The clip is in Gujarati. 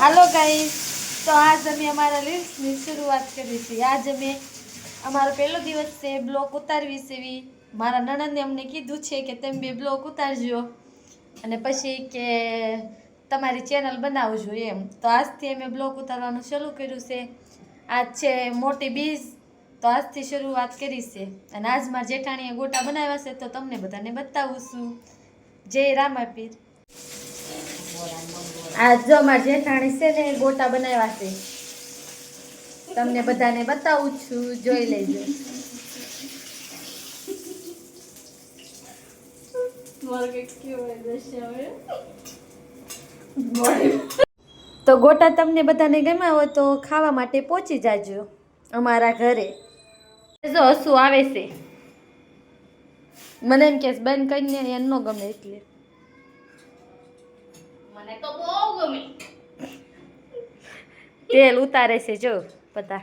हेलो गाइस, तो आज અમે અમારા રીલ્સની શરૂઆત કરી છે। આજ અમે અમારો પહેલો દિવસ છે બ્લોગ ઉતારવી છે। મારા નણંદને અમને કીધું છે કે તમે બે બ્લોગ ઉતારજો અને પછી કે તમારી ચેનલ બનાવજો એમ। તો આજથી અમે બ્લોગ ઉતારવાનું શરૂ કર્યું છે। આજ છે મોટી બીજ, તો આજથી શરૂઆત કરી છે અને આજ મારા જેઠાણીએ ગોટા બનાવ્યા છે, તો તમને બધાને બતાવું છું। જય રામાપીર। आज जो मार जेठाणी से ने गोटा बनाव्या छे, तमने बधाने बतावुं छुं, जोई लेजो। तो गोटा तमने बधाने गम्या होय तो खावा माटे पहोंची जाजो अमारा घरे। जो हसू आवे छे, मने एम के बंद करीने एने नो गमे एटले મને તો બહુ ગમે। તેલ ઉતારે છે જો બધા।